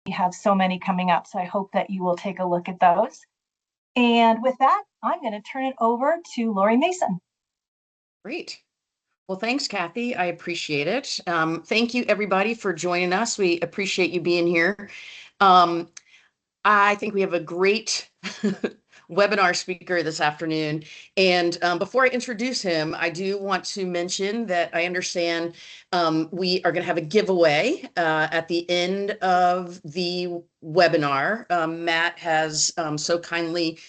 We have so many coming up, so I hope that you will take a look at those. And with that, I'm going to turn it over to Lori Mason. Great. Well, thanks, Kathy. I appreciate it. Thank you, everybody, for joining us. We appreciate you being here. I think we have a great webinar speaker this afternoon. And before I introduce him, I do want to mention that I understand we are going to have a giveaway at the end of the webinar. Matt has so kindly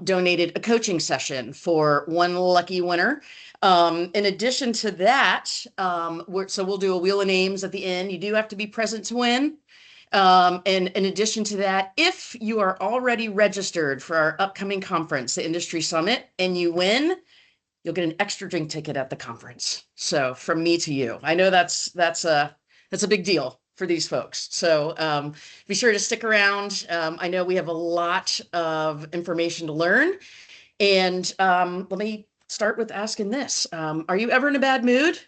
donated a coaching session for one lucky winner. In addition to that, so we'll do a wheel of names at the end. You do have to be present to win. And in addition to that, if you are already registered for our upcoming conference, the Industry Summit, and you win, you'll get an extra drink ticket at the conference. So from me to you, I know that's a big deal for these folks. So be sure to stick around. I know we have a lot of information to learn. And let me start with asking this. Are you ever in a bad mood?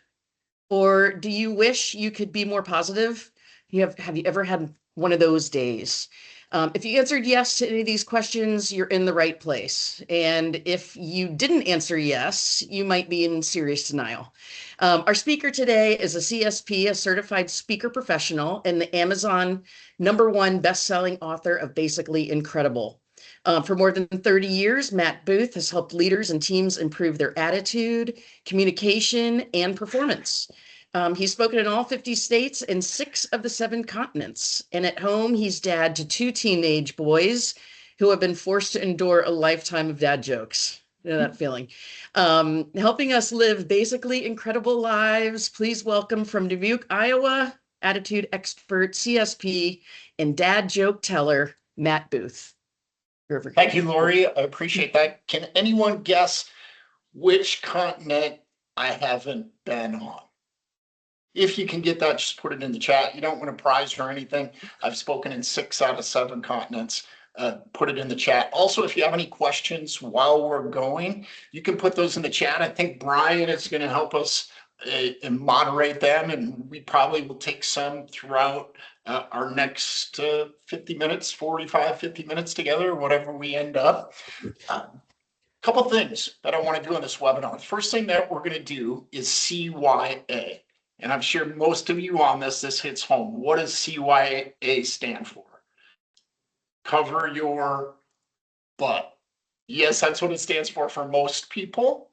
Or do you wish you could be more positive? Have you ever had one of those days? If you answered yes to any of these questions, you're in the right place. And if you didn't answer yes, you might be in serious denial. Our speaker today is a CSP, a certified speaker professional, and the Amazon #1 best-selling author of Basically Incredible. For more than 30 years, Matt Booth has helped leaders and teams improve their attitude, communication, and performance. He's spoken in all 50 states and 6 of the 7 continents. And at home, he's dad to 2 teenage boys who have been forced to endure a lifetime of dad jokes. You know that feeling. Helping us live basically incredible lives. Please welcome from Dubuque, Iowa, attitude expert, CSP, and dad joke teller, Matt Booth. Thank you, Lori. I appreciate that. Can anyone guess which continent I haven't been on? If you can get that, just put it in the chat. You don't win a prize or anything. I've spoken in 6 out of 7 continents. Put it in the chat. Also, if you have any questions while we're going, you can put those in the chat. I think Brian is going to help us and moderate them, and we probably will take some throughout our next 50 minutes, 45, 50 minutes together, whatever we end up. Couple things that I want to do in this webinar. The first thing that we're going to do is CYA. And I'm sure most of you on this hits home. What does CYA stand for? Cover your butt. Yes, that's what it stands for most people.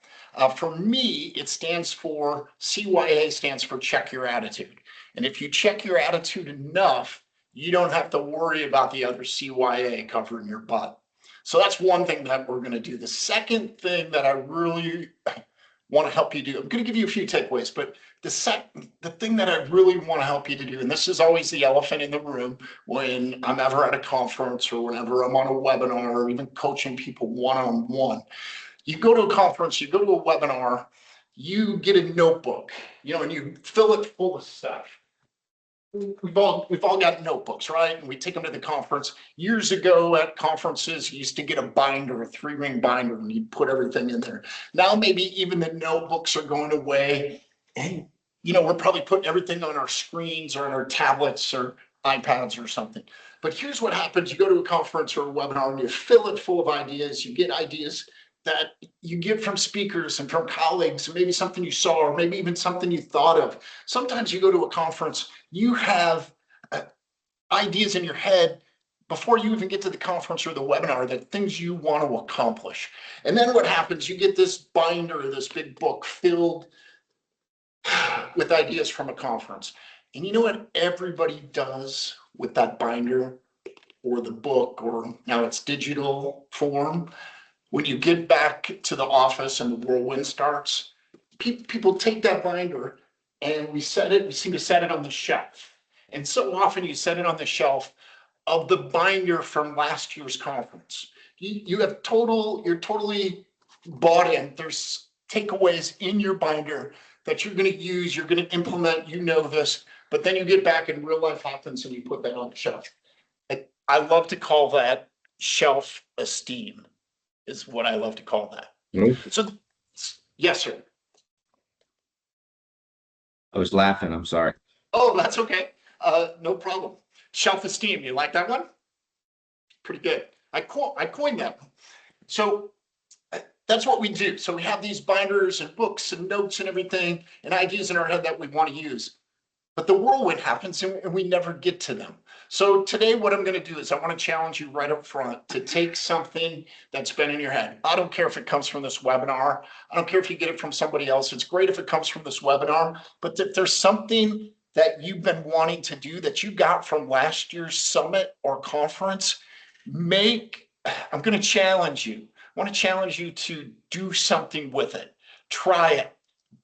For me, it stands for, CYA stands for check your attitude. And if you check your attitude enough, you don't have to worry about the other CYA covering your butt. So that's one thing that we're going to do. The second thing that I really want to help you do, I'm going to give you a few takeaways, but the thing that I really want to help you to do, and this is always the elephant in the room when I'm ever at a conference or whenever I'm on a webinar or even coaching people one-on-one. You go to a conference, you go to a webinar, you get a notebook, and you fill it full of stuff. We've all got notebooks, right? And we take them to the conference. Years ago at conferences, you used to get a binder, a 3-ring binder, and you'd put everything in there. Now maybe even the notebooks are going away. And, we're probably putting everything on our screens or on our tablets or iPads or something. But here's what happens. You go to a conference or a webinar and you fill it full of ideas. You get ideas that you get from speakers and from colleagues, maybe something you saw, or maybe even something you thought of. Sometimes you go to a conference, you have ideas in your head before you even get to the conference or the webinar, that things you want to accomplish. And then what happens, you get this binder, this big book filled with ideas from a conference. And you know what everybody does with that binder or the book, or now it's digital form? When you get back to the office and the whirlwind starts, people take that binder and we seem to set it on the shelf. And so often you set it on the shelf of the binder from last year's conference. You're totally bought in. There's takeaways in your binder that you're going to use, you're going to implement, this, but then you get back and real life happens and you put that on the shelf. I love to call that shelf esteem. Is what I love to call that. Mm-hmm. So, yes, sir. I was laughing. I'm sorry. Oh, that's okay. No problem. self-esteem. You like that one? Pretty good. I coined that one. So that's what we do. So we have these binders and books and notes and everything and ideas in our head that we want to use. But the whirlwind happens and we never get to them. So today what I'm going to do is I want to challenge you right up front to take something that's been in your head. I don't care if it comes from this webinar. I don't care if you get it from somebody else. It's great if it comes from this webinar. But if there's something that you've been wanting to do that you got from last year's summit or conference, I'm going to challenge you. I want to challenge you to do something with it. Try it.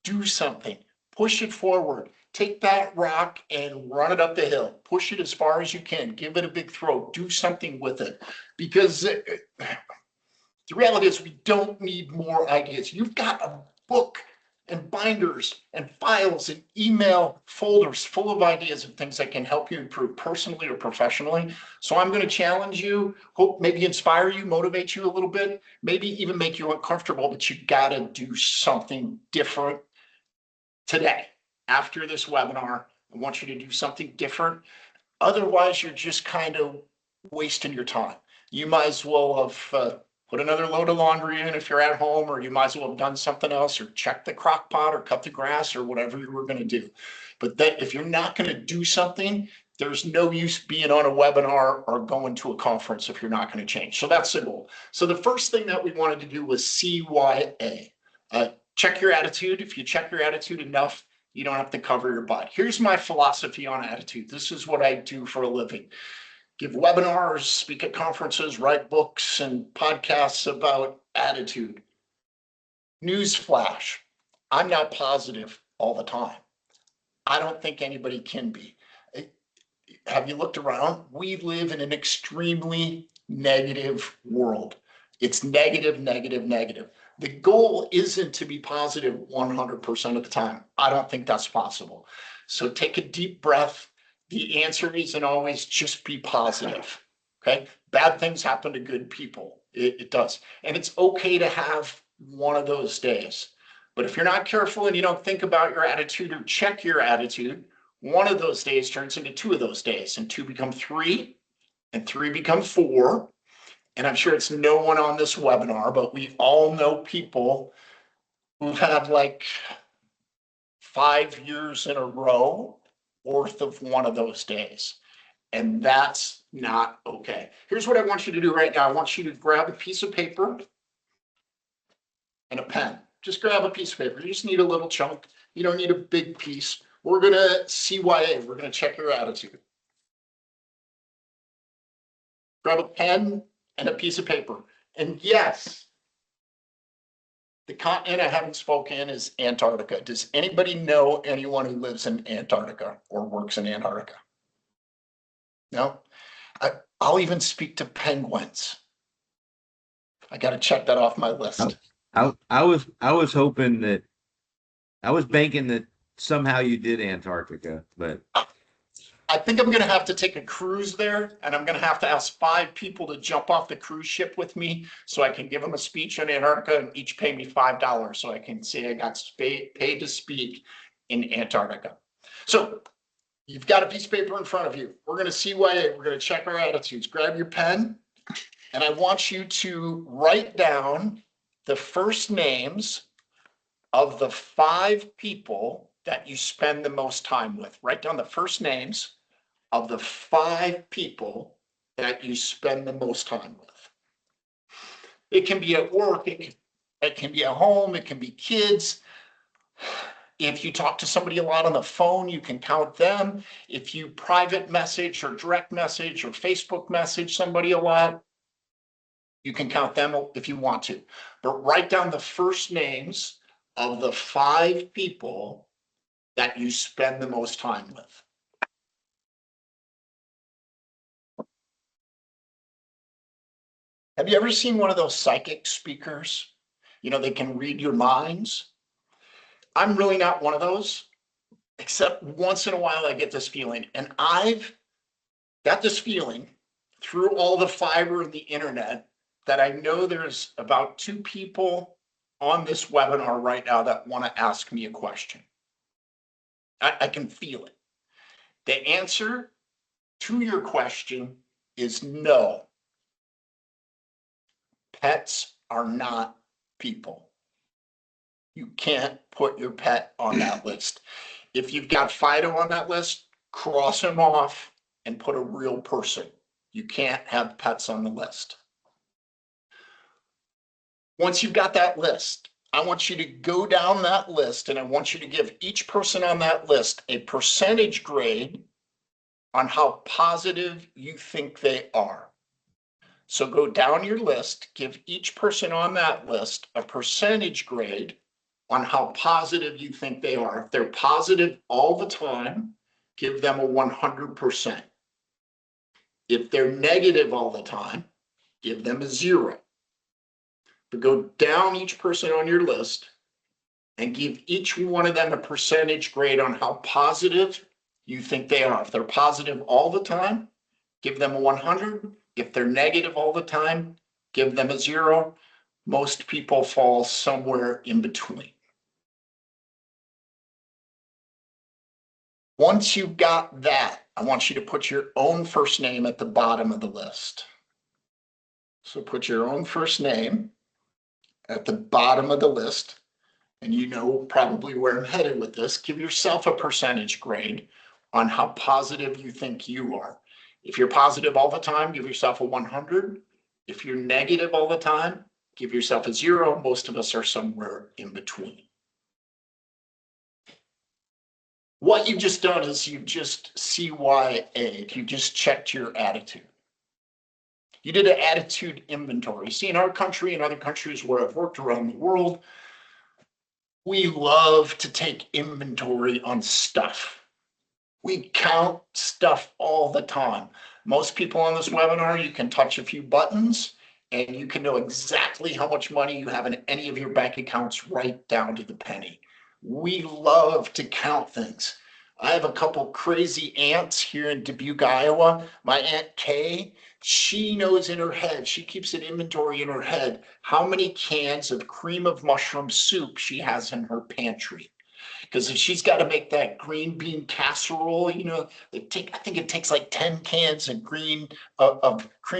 Do something. Push it forward. Take that rock and run it up the hill. Push it as far as you can. Give it a big throw. Do something with it. Because the reality is we don't need more ideas. You've got a book and binders and files and email folders full of ideas and things that can help you improve personally or professionally. So I'm going to challenge you, hope maybe inspire you, motivate you a little bit, maybe even make you uncomfortable, but you got to do something different today. After this webinar, I want you to do something different. Otherwise, you're just kind of wasting your time. You might as well have put another load of laundry in if you're at home, or you might as well have done something else, or check the crock pot, or cut the grass, or whatever you were going to do. But that if you're not going to do something, there's no use being on a webinar or going to a conference if you're not going to change. So that's the goal. So the first thing that we wanted to do was CYA. Check your attitude. If you check your attitude enough, you don't have to cover your butt. Here's my philosophy on attitude. This is what I do for a living. Give webinars, speak at conferences, write books and podcasts about attitude. Newsflash, I'm not positive all the time. I don't think anybody can be. Have you looked around? We live in an extremely negative world. It's negative, negative, negative. The goal isn't to be positive 100% of the time. I don't think that's possible. So take a deep breath. The answer isn't always just be positive. Okay. Bad things happen to good people. It does. And it's okay to have one of those days. But if you're not careful and you don't think about your attitude or check your attitude, one of those days turns into two of those days, and two become three, and three become four. And I'm sure it's no one on this webinar, but we all know people who've had like 5 years in a row worth of one of those days. And that's not okay. Here's what I want you to do right now. I want you to grab a piece of paper and a pen. Just grab a piece of paper. You just need a little chunk. You don't need a big piece. We're going to CYA. We're going to check your attitude. Grab a pen and a piece of paper. And yes, the continent I haven't spoken in is Antarctica. Does anybody know anyone who lives in Antarctica or works in Antarctica? No? I'll even speak to penguins. I got to check that off my list. I was hoping that I was banking that somehow you did Antarctica, but I think I'm going to have to take a cruise there, and I'm going to have to ask 5 people to jump off the cruise ship with me so I can give them a speech on Antarctica and each pay me $5 so I can say I got paid to speak in Antarctica. So you've got a piece of paper in front of you. We're going to CYA. We're going to check our attitudes. Grab your pen, and I want you to write down the first names of the 5 people that you spend the most time with. Write down the first names of the 5 people that you spend the most time with. It can be at work, it can be at home, it can be kids. If you talk to somebody a lot on the phone, you can count them. If you private message or direct message or Facebook message somebody a lot, you can count them if you want to. But write down the first names of the 5 people that you spend the most time with. Have you ever seen one of those psychic speakers? You know, they can read your minds. I'm really not one of those, except once in a while I get this feeling. And I've got this feeling through all the fiber of the internet that I know there's about 2 people on this webinar right now that want to ask me a question. I can feel it. The answer to your question is no. Pets are not people. You can't put your pet on that list. If you've got Fido on that list, cross him off and put a real person. You can't have pets on the list. Once you've got that list, I want you to go down that list and I want you to give each person on that list a percentage grade on how positive you think they are. So go down your list, give each person on that list a percentage grade on how positive you think they are. If they're positive all the time, give them a 100%. If they're negative all the time, give them a 0. But go down each person on your list and give each one of them a percentage grade on how positive you think they are. If they're positive all the time, give them a 100. If they're negative all the time, give them a 0. Most people fall somewhere in between. Once you've got that, I want you to put your own first name at the bottom of the list. So put your own first name at the bottom of the list, and you know probably where I'm headed with this. Give yourself a percentage grade on how positive you think you are. If you're positive all the time, give yourself a 100. If you're negative all the time, give yourself a 0. Most of us are somewhere in between. What you've just done is you've just CYA'd. You just checked your attitude. You did an attitude inventory. See, in our country and other countries where I've worked around the world, we love to take inventory on stuff. We count stuff all the time. Most people on this webinar, you can touch a few buttons and you can know exactly how much money you have in any of your bank accounts right down to the penny. We love to count things. I have a couple crazy aunts here in Dubuque, Iowa. My Aunt Kay, she knows in her head, she keeps an inventory in her head, how many cans of cream of mushroom soup she has in her pantry. Because if she's got to make that green bean casserole, you know, I think it takes like 10 cans of cream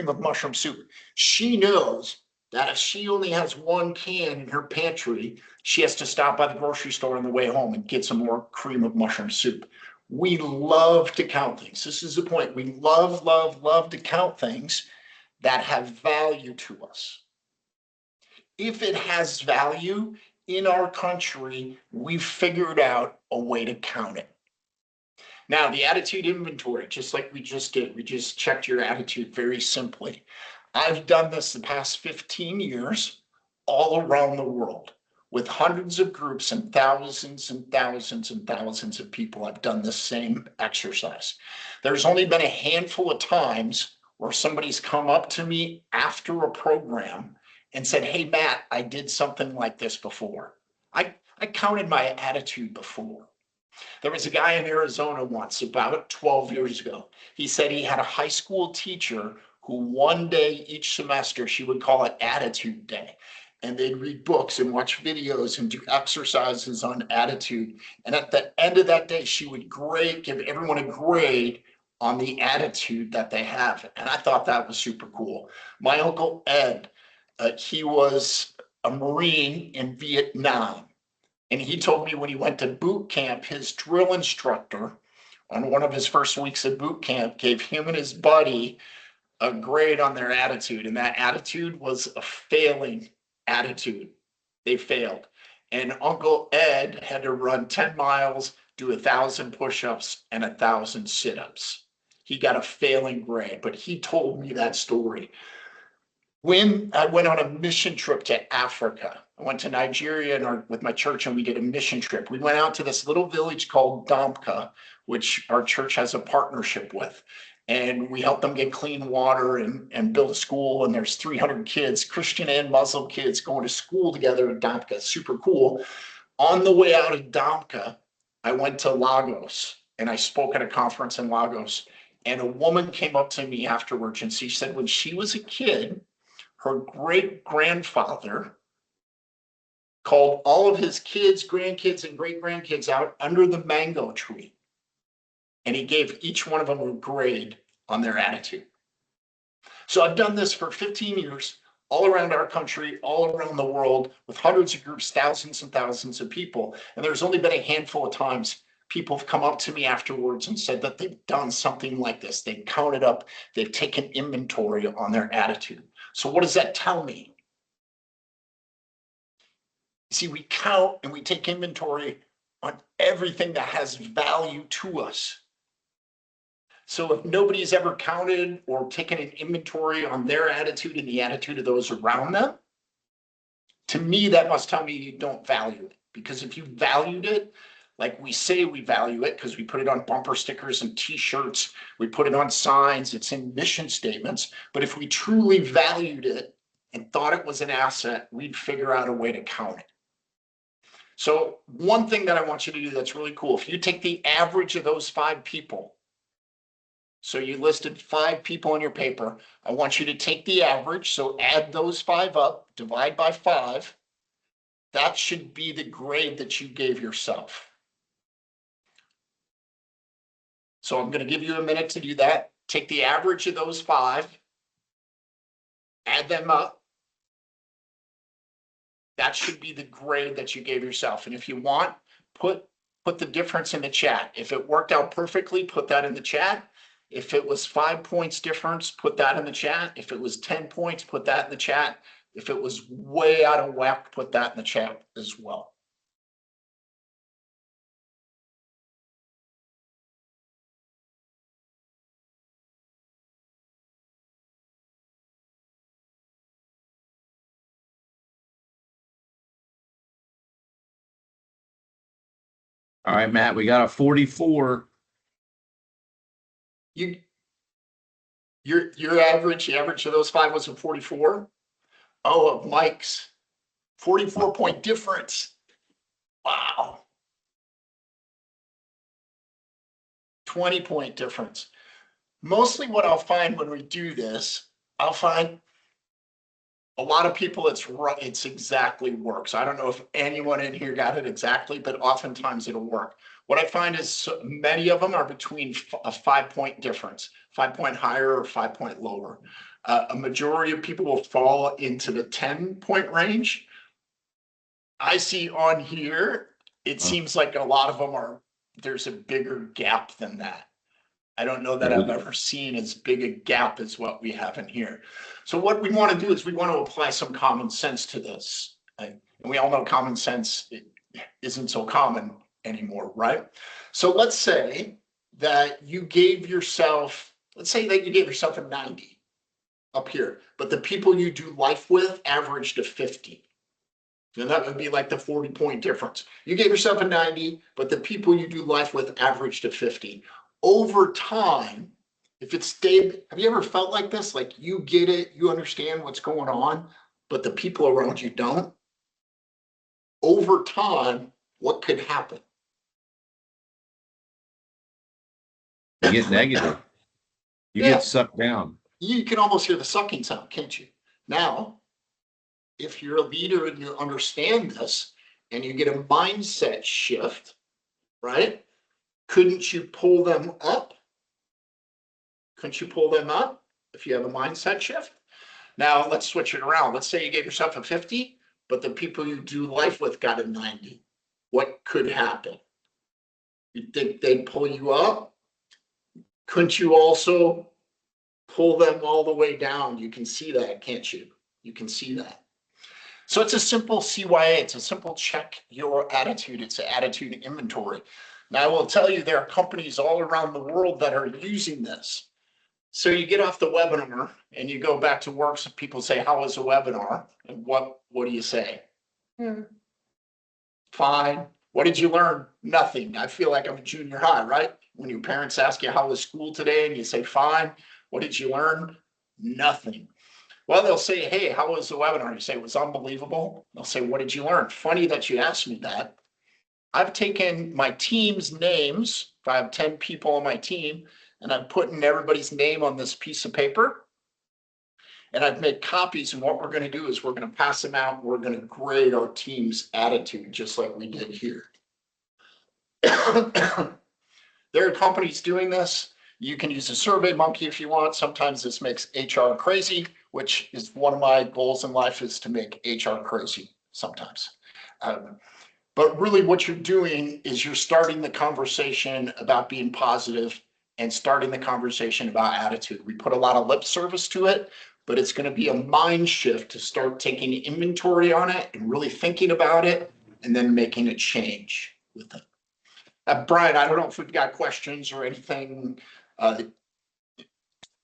of mushroom soup. She knows that if she only has 1 can in her pantry, she has to stop by the grocery store on the way home and get some more cream of mushroom soup. We love to count things. This is the point. We love, love, love to count things that have value to us. If it has value, in our country, we've figured out a way to count it. Now, the attitude inventory, just like we just did, we just checked your attitude very simply. I've done this the past 15 years all around the world with hundreds of groups and thousands and thousands and thousands of people. I've done the same exercise. There's only been a handful of times where somebody's come up to me after a program and said, hey, Matt, I did something like this before. I counted my attitude before. There was a guy in Arizona once, about 12 years ago. He said he had a high school teacher who one day each semester, she would call it Attitude Day. And they'd read books and watch videos and do exercises on attitude. And at the end of that day, she would give everyone a grade on the attitude that they have. And I thought that was super cool. My Uncle Ed, he was a Marine in Vietnam. And he told me when he went to boot camp, his drill instructor on one of his first weeks of boot camp gave him and his buddy a grade on their attitude. And that attitude was a failing attitude. They failed. And Uncle Ed had to run 10 miles, do 1,000 push-ups and 1,000 sit-ups. He got a failing grade, but he told me that story. When I went on a mission trip to Africa, I went to Nigeria with my church and we did a mission trip. We went out to this little village called Damka, which our church has a partnership with. And we helped them get clean water and build a school. And there's 300 kids, Christian and Muslim kids, going to school together in Damka. Super cool. On the way out of Damka, I went to Lagos and I spoke at a conference in Lagos. And a woman came up to me afterwards and she said when she was a kid, her great-grandfather called all of his kids, grandkids, and great-grandkids out under the mango tree. And he gave each one of them a grade on their attitude. So I've done this for 15 years, all around our country, all around the world, with hundreds of groups, thousands and thousands of people. And there's only been a handful of times people have come up to me afterwards and said that they've done something like this. They've counted up, they've taken inventory on their attitude. So what does that tell me? See, we count and we take inventory on everything that has value to us. So if nobody's ever counted or taken an inventory on their attitude and the attitude of those around them, to me, that must tell me you don't value it. Because if you valued it, like we say we value it, because we put it on bumper stickers and t-shirts, we put it on signs, it's in mission statements. But if we truly valued it and thought it was an asset, we'd figure out a way to count it. So one thing that I want you to do that's really cool, if you take the average of those 5 people, so you listed 5 people on your paper, I want you to take the average, so add those 5 up, divide by 5. That should be the grade that you gave yourself. So I'm going to give you a minute to do that. Take the average of those 5, add them up. That should be the grade that you gave yourself. And if you want, put the difference in the chat. If it worked out perfectly, put that in the chat. If it was 5 points difference, put that in the chat. If it was 10 points, put that in the chat. If it was way out of whack, put that in the chat as well. All right, Matt, we got a 44. Your average, the average of those 5 was a 44. Oh, of Mike's 44-point difference. Wow. 20-point difference. Mostly what I'll find when we do this, I'll find a lot of people it's exactly works. I don't know if anyone in here got it exactly, but oftentimes it'll work. What I find is many of them are between a 5-point difference, 5-point higher or 5-point lower. A majority of people will fall into the 10-point range. I see on here, it seems like a lot of them there's a bigger gap than that. I don't know that I've ever seen as big a gap as what we have in here. So what we want to do is we want to apply some common sense to this. And we all know common sense isn't so common anymore, right? So let's say that you gave yourself, let's say that you gave yourself a 90 up here, but the people you do life with averaged a 50. And that would be like the 40-point difference. You gave yourself a 90, but the people you do life with averaged a 50. Over time, if it stayed, have you ever felt like this? Like you get it, you understand what's going on, but the people around you don't? Over time, what could happen? You get negative. You get sucked down. You can almost hear the sucking sound, can't you? Now, if you're a leader and you understand this and you get a mindset shift, right? Couldn't you pull them up? Couldn't you pull them up if you have a mindset shift? Now let's switch it around. Let's say you gave yourself a 50, but the people you do life with got a 90. What could happen? You think they'd pull you up? Couldn't you also pull them all the way down? You can see that, can't you? You can see that. So it's a simple CYA. It's a simple check your attitude. It's an attitude inventory. Now I will tell you there are companies all around the world that are using this. So you get off the webinar and you go back to work. So people say, how was the webinar? And what do you say? Fine. What did you learn? Nothing. I feel like I'm in junior high, right? When your parents ask you how was school today and you say, fine. What did you learn? Nothing. Well, they'll say, hey, how was the webinar? You say, it was unbelievable. They'll say, what did you learn? Funny that you asked me that. I've taken my team's names, if I have 10 people on my team, and I'm putting everybody's name on this piece of paper. And I've made copies, and what we're going to do is we're going to pass them out. And we're going to grade our team's attitude, just like we did here. There are companies doing this. You can use a Survey Monkey if you want. Sometimes this makes HR crazy, which is one of my goals in life, is to make HR crazy sometimes. But really what you're doing is you're starting the conversation about being positive and starting the conversation about attitude. We put a lot of lip service to it, but it's going to be a mind shift to start taking inventory on it and really thinking about it and then making a change with it. Brian, I don't know if we've got questions or anything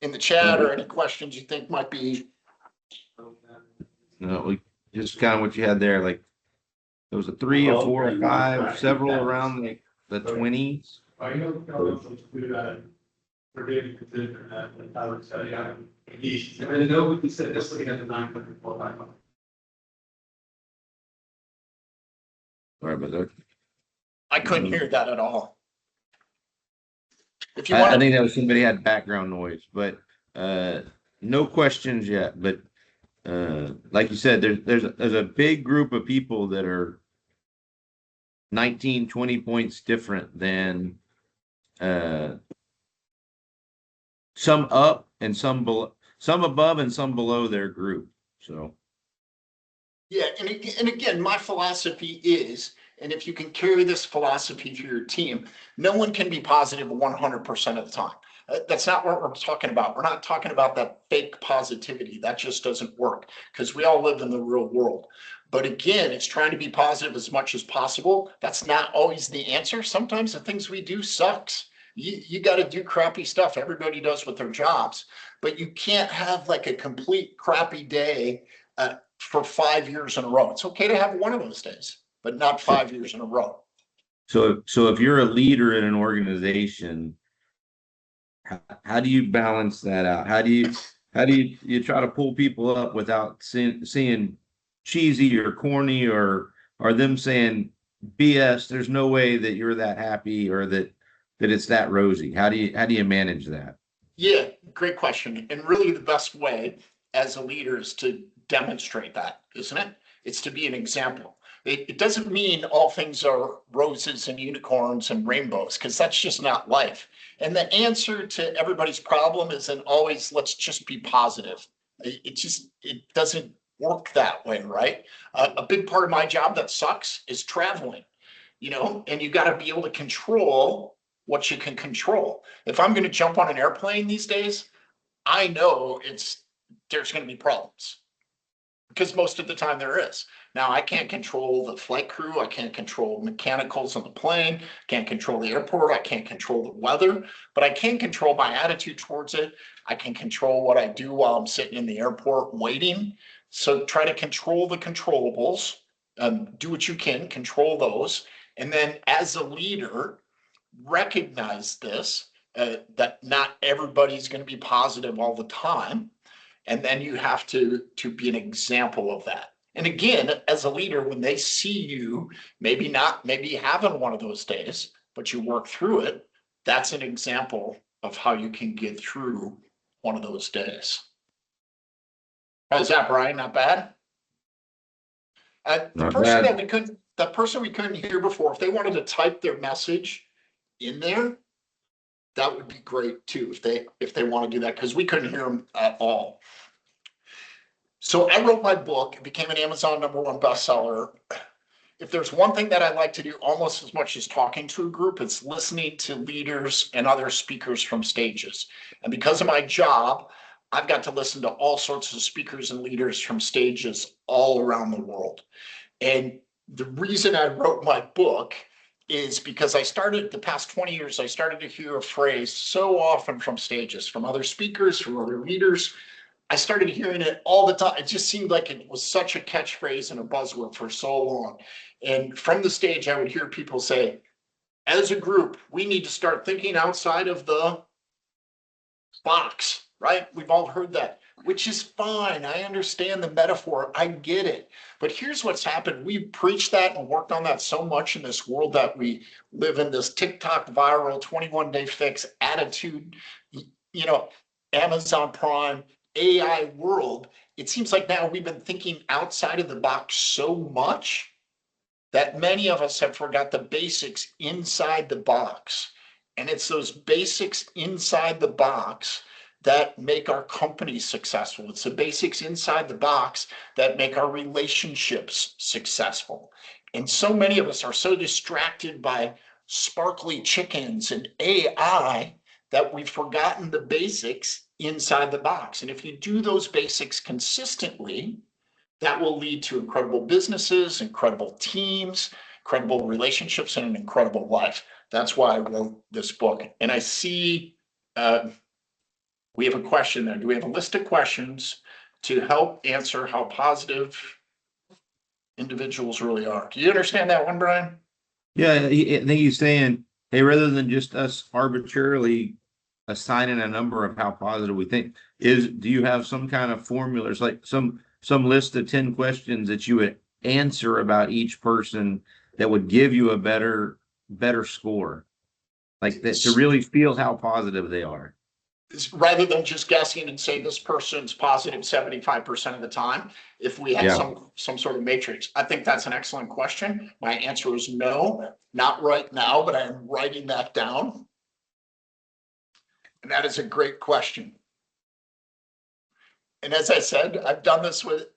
in the chat or any questions you think might be. No, we just kind of what you had there, like there was a 3, a 4, a 5, several around the 20s. Sorry about that. I couldn't hear that at all. If you I want think that was somebody had background noise, but no questions yet. But like you said, there's a big group of people that are 19, 20 points different than some up and some below, some above and some below their group. So yeah, and again, my philosophy is, and if you can carry this philosophy to your team, no one can be positive 100% of the time. That's not what we're talking about. We're not talking about that fake positivity. That just doesn't work because we all live in the real world. But again, it's trying to be positive as much as possible. That's not always the answer. Sometimes the things we do sucks. You got to do crappy stuff. Everybody does with their jobs, but you can't have like a complete crappy day for 5 years in a row. It's okay to have one of those days, but not 5 years in a row. So if you're a leader in an organization, how do you balance that out? How do you try to pull people up without seeing cheesy or corny or them saying BS? There's no way that you're that happy or that it's that rosy. How do you manage that? Yeah, great question. And really the best way as a leader is to demonstrate that, isn't it? It's to be an example. It doesn't mean all things are roses and unicorns and rainbows, because that's just not life. And the answer to everybody's problem isn't always, let's just be positive. It doesn't work that way, right? A big part of my job that sucks is traveling, and you got to be able to control what you can control. If I'm going to jump on an airplane these days, I know there's going to be problems because most of the time there is. Now, I can't control the flight crew. I can't control mechanicals on the plane. Can't control the airport. I can't control the weather, but I can control my attitude towards it. I can control what I do while I'm sitting in the airport waiting. So try to control the controllables. Do what you can, control those. And then as a leader, recognize this, that not everybody's going to be positive all the time. And then you have to be an example of that. And again, as a leader, when they see you, maybe having one of those days, but you work through it, that's an example of how you can get through one of those days. How's that, Brian? Not bad? The person we couldn't hear before, if they wanted to type their message in there, that would be great too, if they want to do that, because we couldn't hear them at all. So I wrote my book. It became an Amazon #1 bestseller. If there's one thing that I like to do almost as much as talking to a group, it's listening to leaders and other speakers from stages. And because of my job, I've got to listen to all sorts of speakers and leaders from stages all around the world. And the reason I wrote my book is because the past 20 years, I started to hear a phrase so often from stages, from other speakers, from other leaders. I started hearing it all the time. It just seemed like it was such a catchphrase and a buzzword for so long. And from the stage, I would hear people say, as a group, we need to start thinking outside of the box, right? We've all heard that, which is fine. I understand the metaphor. I get it. But here's what's happened. We've preached that and worked on that so much in this world that we live in, this TikTok viral 21-day fix attitude, Amazon Prime, AI world. It seems like now we've been thinking outside of the box so much that many of us have forgot the basics inside the box. And it's those basics inside the box that make our company successful. It's the basics inside the box that make our relationships successful. And so many of us are so distracted by sparkly chickens and AI that we've forgotten the basics inside the box. And if you do those basics consistently, that will lead to incredible businesses, incredible teams, incredible relationships, and an incredible life. That's why I wrote this book. And I see we have a question there. Do we have a list of questions to help answer how positive individuals really are? Do you understand that one, Brian? Yeah, I think he's saying, hey, rather than just us arbitrarily assigning a number of how positive we think, do you have some kind of formulas, like some list of 10 questions that you would answer about each person that would give you a better score, like that, to really feel how positive they are? Rather than just guessing and say this person's positive 75% of the time, if we had some sort of matrix. I think that's an excellent question. My answer is no, not right now, but I'm writing that down. And that is a great question. And as I said, I've done this with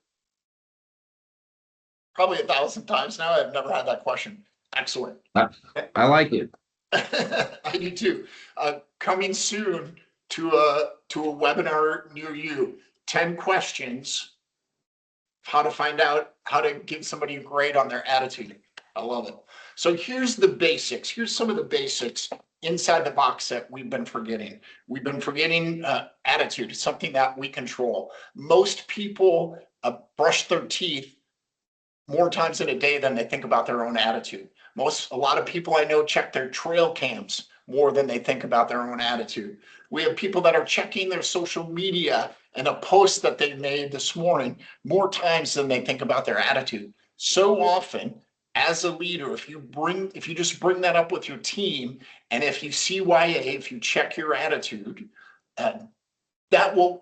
probably 1,000 times now. I've never had that question. Excellent. I like it. I do too. Coming soon to a webinar near you, 10 questions, how to find out how to give somebody a grade on their attitude. I love it. So here's the basics. Here's some of the basics inside the box that we've been forgetting. We've been forgetting attitude. It's something that we control. Most people brush their teeth more times in a day than they think about their own attitude. A lot of people I know check their trail cams more than they think about their own attitude. We have people that are checking their social media and a post that they made this morning more times than they think about their attitude. So often, as a leader, if you just bring that up with your team, and if you CYA, if you check your attitude,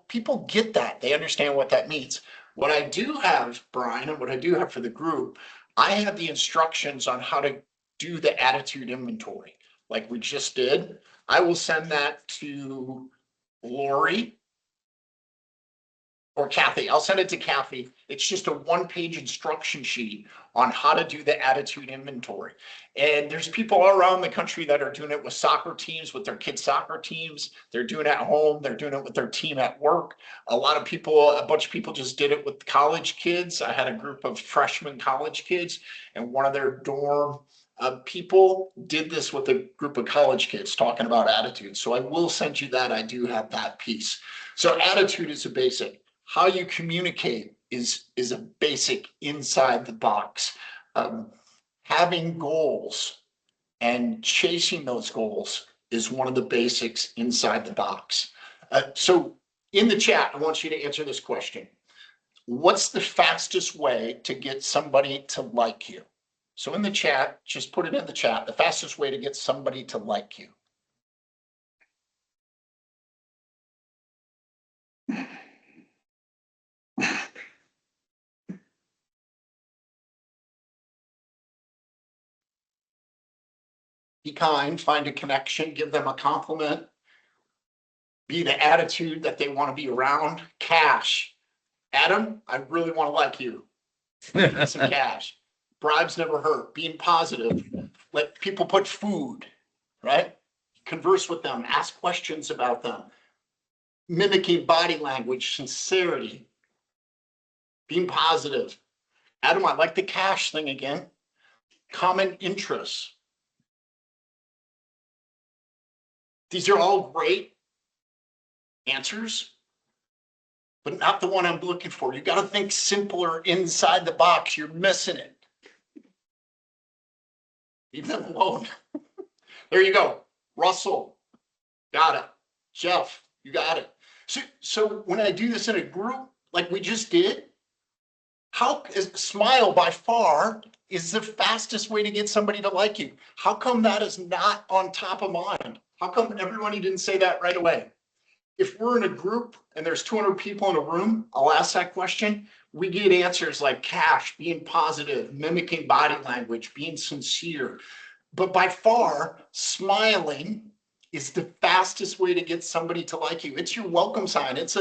people get that. They understand what that means. What I do have, Brian, and what I do have for the group, I have the instructions on how to do the attitude inventory, like we just did. I will send that to Lori or Kathy. I'll send it to Kathy. It's just a one-page instruction sheet on how to do the attitude inventory. And there's people all around the country that are doing it with soccer teams, with their kids' soccer teams. They're doing it at home. They're doing it with their team at work. A bunch of people just did it with college kids. I had a group of freshman college kids, and one of their dorm people did this with a group of college kids talking about attitude. So I will send you that. I do have that piece. So attitude is a basic. How you communicate is a basic inside the box. Having goals and chasing those goals is one of the basics inside the box. So in the chat, I want you to answer this question. What's the fastest way to get somebody to like you? So in the chat, just put it in the chat, the fastest way to get somebody to like you. Be kind, find a connection, give them a compliment, be the attitude that they want to be around. Cash. Adam, I really want to like you. Some cash. Bribes never hurt. Being positive. Let people put food, right? Converse with them, ask questions about them. Mimicking body language, sincerity. Being positive. Adam, I like the cash thing again. Common interests. These are all great answers, but not the one I'm looking for. You got to think simpler inside the box. You're missing it. Leave them alone. There you go. Russell, got it. Jeff, you got it. So when I do this in a group like we just did, smile by far is the fastest way to get somebody to like you. How come that is not on top of mind? How come everybody didn't say that right away? If we're in a group and there's 200 people in a room, I'll ask that question. We get answers like cash, being positive, mimicking body language, being sincere. But by far, smiling is the fastest way to get somebody to like you. It's your welcome sign. It's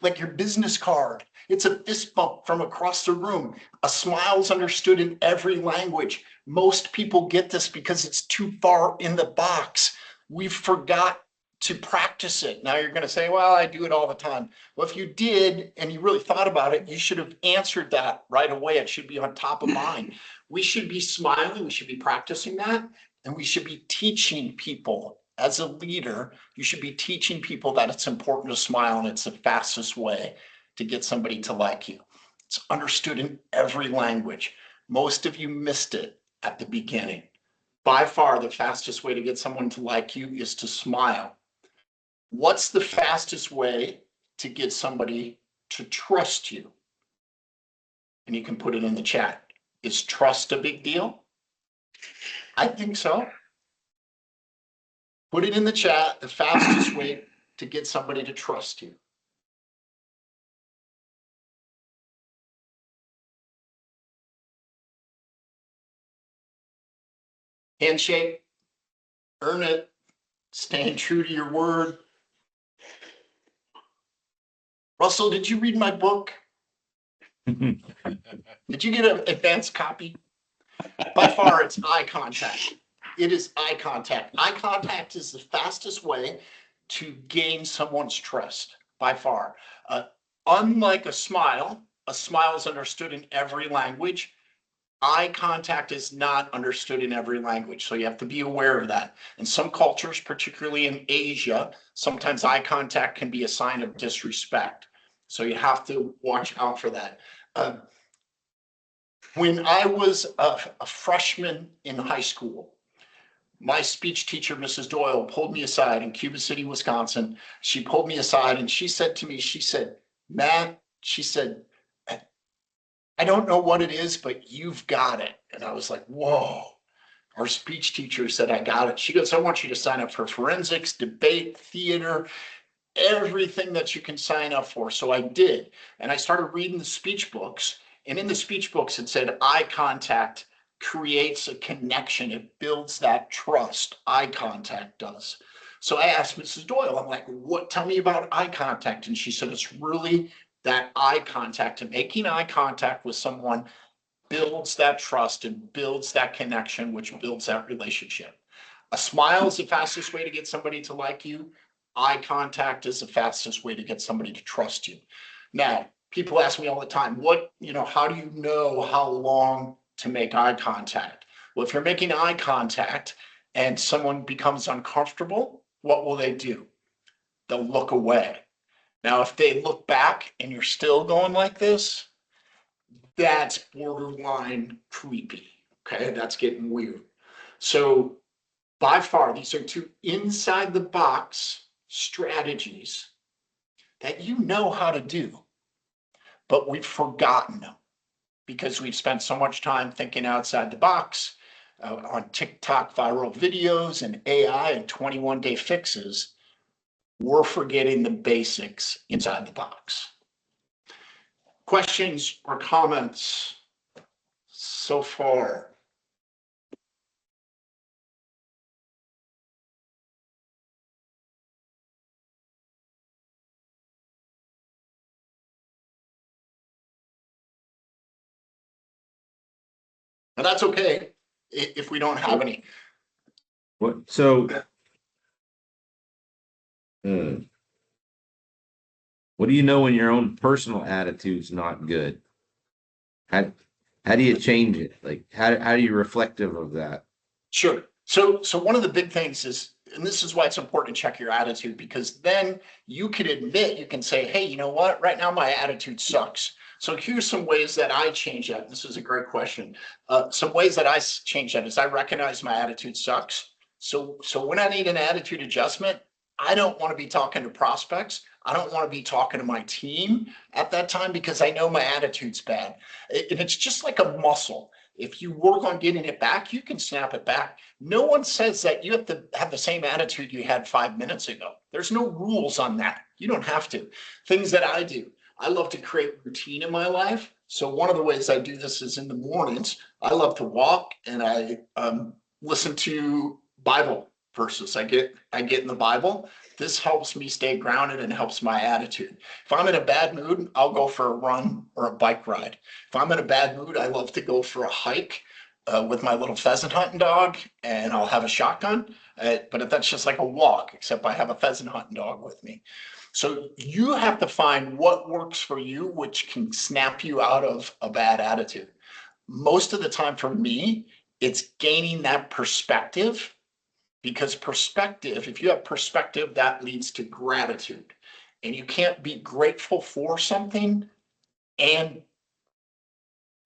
like your business card. It's a fist bump from across the room. A smile's understood in every language. Most people get this because it's too far in the box. We forgot to practice it. Now you're going to say, well, I do it all the time. Well, if you did and you really thought about it, you should have answered that right away. It should be on top of mind. We should be smiling. We should be practicing that. And we should be teaching people. As a leader, you should be teaching people that it's important to smile, and it's the fastest way to get somebody to like you. It's understood in every language. Most of you missed it at the beginning. By far, the fastest way to get someone to like you is to smile. What's the fastest way to get somebody to trust you? And you can put it in the chat. Is trust a big deal? I think so. Put it in the chat, the fastest way to get somebody to trust you. Handshake, earn it, staying true to your word. Russell, did you read my book? Did you get an advanced copy? By far, it's eye contact. It is eye contact. Eye contact is the fastest way to gain someone's trust, by far. Unlike a smile is understood in every language. Eye contact is not understood in every language, so you have to be aware of that. In some cultures, particularly in Asia, sometimes eye contact can be a sign of disrespect. So you have to watch out for that. When I was a freshman in high school, my speech teacher, Mrs. Doyle, pulled me aside in Cuba City, Wisconsin. She pulled me aside and she said to me, she said, Matt, she said, I don't know what it is, but you've got it. And I was like, whoa. Our speech teacher said, I got it. She goes, I want you to sign up for forensics, debate, theater, everything that you can sign up for. So I did. And I started reading the speech books. And in the speech books, it said eye contact creates a connection. It builds that trust. Eye contact does. So I asked Mrs. Doyle, I'm like, what? Tell me about eye contact. And she said, it's really that eye contact, and making eye contact with someone builds that trust and builds that connection, which builds that relationship. A smile is the fastest way to get somebody to like you. Eye contact is the fastest way to get somebody to trust you. Now, people ask me all the time, how do you know how long to make eye contact? Well, if you're making eye contact and someone becomes uncomfortable, what will they do? They'll look away. Now, if they look back and you're still going like this, that's borderline creepy. Okay, that's getting weird. So by far, these are two inside the box strategies that you know how to do, but we've forgotten them because we've spent so much time thinking outside the box on TikTok viral videos and AI and 21-day fixes. We're forgetting the basics inside the box. Questions or comments so far? Now that's okay if we don't have any. What, so, what do you know when your own personal attitude's not good? How do you change it? Like, how do you reflective of that? Sure. So one of the big things is, and this is why it's important to check your attitude, because then you can admit, you can say, hey, you know what? Right now my attitude sucks. So here's some ways that I change that. This is a great question. Some ways that I change that is I recognize my attitude sucks. So when I need an attitude adjustment, I don't want to be talking to prospects. I don't want to be talking to my team at that time because I know my attitude's bad. And it's just like a muscle. If you work on getting it back, you can snap it back. No one says that you have to have the same attitude you had 5 minutes ago. There's no rules on that. You don't have to. Things that I do. I love to create routine in my life. So one of the ways I do this is in the mornings. I love to walk and I listen to Bible verses I get in the Bible. This helps me stay grounded and helps my attitude. If I'm in a bad mood, I'll go for a run or a bike ride. If I'm in a bad mood, I love to go for a hike with my little pheasant hunting dog, and I'll have a shotgun. But that's just like a walk, except I have a pheasant hunting dog with me. So you have to find what works for you, which can snap you out of a bad attitude. Most of the time for me, it's gaining that perspective, because perspective, if you have perspective, that leads to gratitude. And you can't be grateful for something and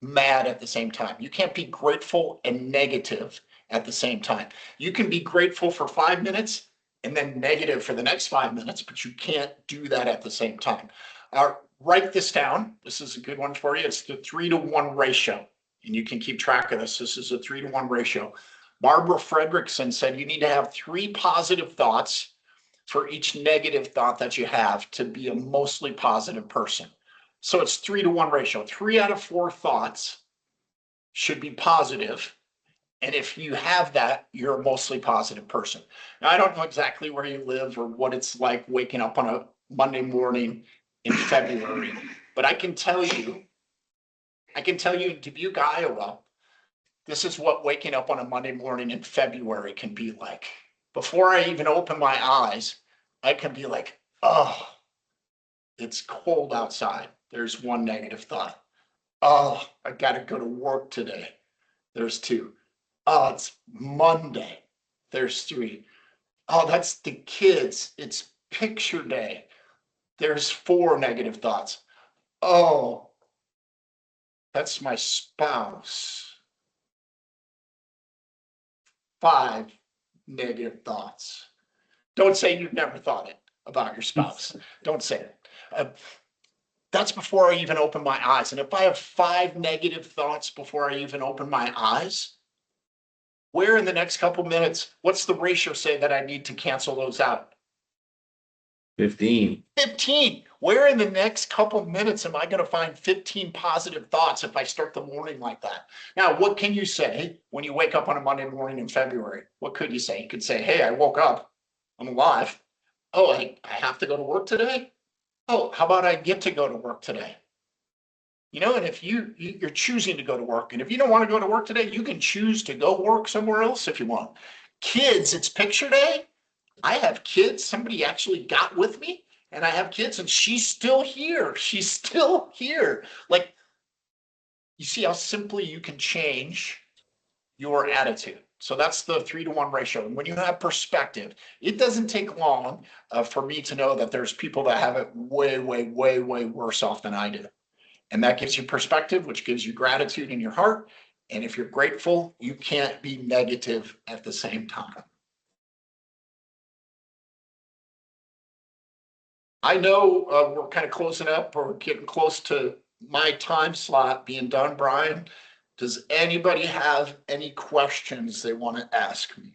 mad at the same time. You can't be grateful and negative at the same time. You can be grateful for 5 minutes and then negative for the next 5 minutes, but you can't do that at the same time. Write this down. This is a good one for you. It's the 3-to-1 ratio, and you can keep track of this. This is a 3-to-1 ratio. Barbara Fredrickson said you need to have 3 positive thoughts for each negative thought that you have to be a mostly positive person. So it's 3-to-1 ratio. 3 out of 4 thoughts should be positive. And if you have that, you're a mostly positive person. Now, I don't know exactly where you live or what it's like waking up on a Monday morning in February, but I can tell you in Dubuque, Iowa, this is what waking up on a Monday morning in February can be like. Before I even open my eyes, I can be like, oh, it's cold outside. There's 1 negative thought. Oh, I got to go to work today. There's 2. Oh, it's Monday. There's 3. Oh, that's the kids. It's picture day. There's 4 negative thoughts. Oh, that's my spouse. 5 negative thoughts. Don't say you've never thought it about your spouse. Don't say it. That's before I even open my eyes. And if I have 5 negative thoughts before I even open my eyes, where in the next couple minutes, what's the ratio say that I need to cancel those out? 15. 15. Where in the next couple minutes am I going to find 15 positive thoughts if I start the morning like that? Now, what can you say when you wake up on a Monday morning in February? What could you say? You could say, hey, I woke up. I'm alive. Oh, I have to go to work today? Oh, how about I get to go to work today? You know, and if you're choosing to go to work, and if you don't want to go to work today, you can choose to go work somewhere else if you want. Kids, it's picture day. I have kids. Somebody actually got with me, and I have kids, and she's still here. She's still here. Like, you see how simply you can change your attitude. So that's the 3-to-1 ratio. And when you have perspective, it doesn't take long for me to know that there's people that have it way, way, way, way worse off than I do. And that gives you perspective, which gives you gratitude in your heart. And if you're grateful, you can't be negative at the same time. I know we're kind of closing up or getting close to my time slot being done, Brian. Does anybody have any questions they want to ask me?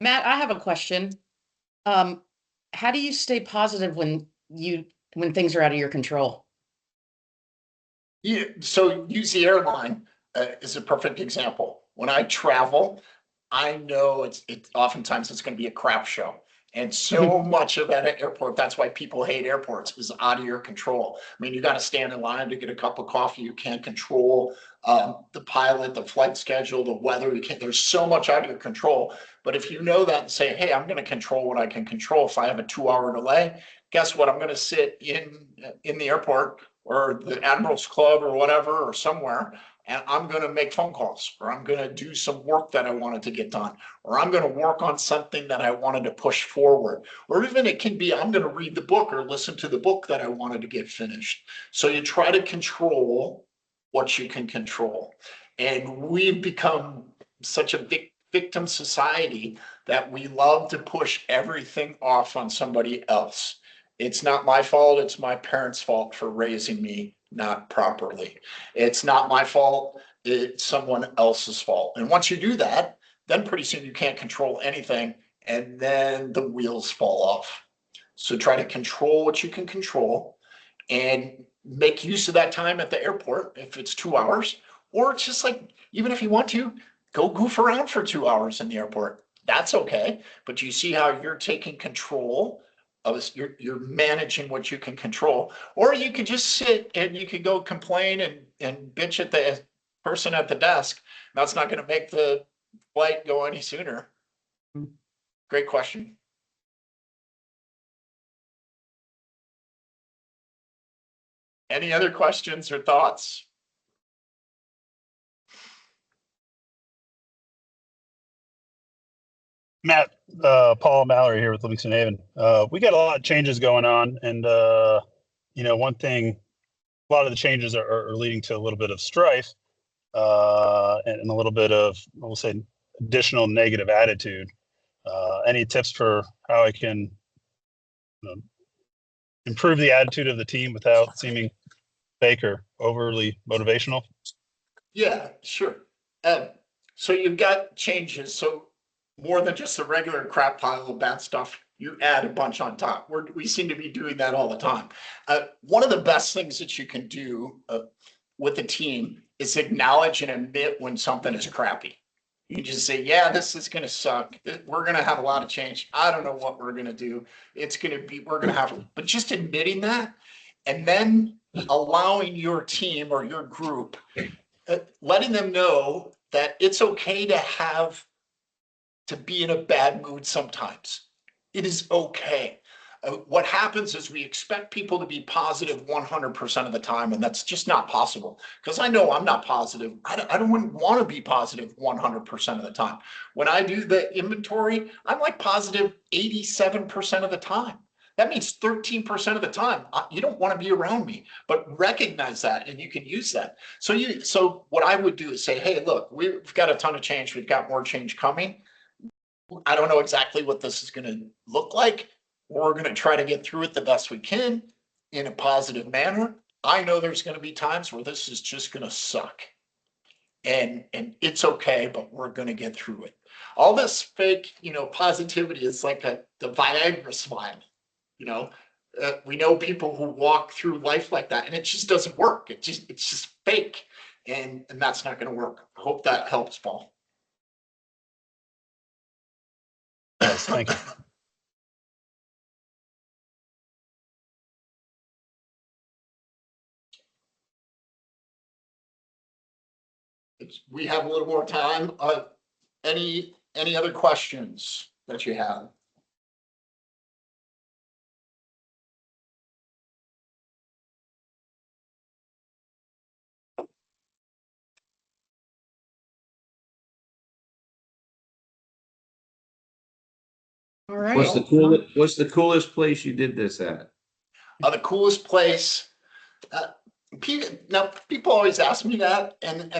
Matt, I have a question. How do you stay positive when things are out of your control? Yeah, so use the airline is a perfect example. When I travel, I know it's oftentimes it's going to be a crap show. And so much of that at airport, that's why people hate airports, is out of your control. I mean, you got to stand in line to get a cup of coffee. You can't control the pilot, the flight schedule, the weather. There's so much out of your control. But if you know that and say, hey, I'm going to control what I can control. If I have a 2-hour delay, guess what? I'm going to sit in the airport or the Admiral's Club or whatever, or somewhere, and I'm going to make phone calls, or I'm going to do some work that I wanted to get done, or I'm going to work on something that I wanted to push forward, or even it can be I'm going to read the book or listen to the book that I wanted to get finished. So you try to control what you can control. And we've become such a victim society that we love to push everything off on somebody else. It's not my fault. It's my parents' fault for raising me not properly. It's not my fault. It's someone else's fault. And once you do that, then pretty soon you can't control anything. And then the wheels fall off. So try to control what you can control and make use of that time at the airport if it's 2 hours, or it's just like, even if you want to, go goof around for 2 hours in the airport. That's okay. But you see how you're taking control of, you're managing what you can control. Or you could just sit and you could go complain and bitch at the person at the desk. That's not going to make the flight go any sooner. Great question. Any other questions or thoughts? Matt, Paul Mallory here with Livingston Haven. We got a lot of changes going on, and one thing, a lot of the changes are leading to a little bit of strife, and a little bit of, we'll say, additional negative attitude. Any tips for how I can improve the attitude of the team without seeming fake or overly motivational? Yeah, sure. So you've got changes. So more than just the regular crap pile of bad stuff, you add a bunch on top. We seem to be doing that all the time. One of the best things that you can do with a team is acknowledge and admit when something is crappy. You just say, yeah, this is going to suck. We're going to have a lot of change. I don't know what we're going to do. We're going to have, but just admitting that, and then allowing your team or your group, letting them know that it's okay to be in a bad mood sometimes. It is okay. What happens is we expect people to be positive 100% of the time, and that's just not possible. Because I know I'm not positive. I don't want to be positive 100% of the time. When I do the inventory, I'm like positive 87% of the time. That means 13% of the time you don't want to be around me, but recognize that, and you can use that. So what I would do is say, hey, look, we've got a ton of change. We've got more change coming. I don't know exactly what this is going to look like. We're going to try to get through it the best we can in a positive manner. I know there's going to be times where this is just going to suck, and it's okay, but we're going to get through it. All this fake, positivity is like the Viagra smile. We know people who walk through life like that, and it just doesn't work. It's just fake, and that's not going to work. I hope that helps, Paul. Yes, thank you. We have a little more time. Any other questions that you have? All right. What's the coolest place you did this at? The coolest place. Now, people always ask me that, and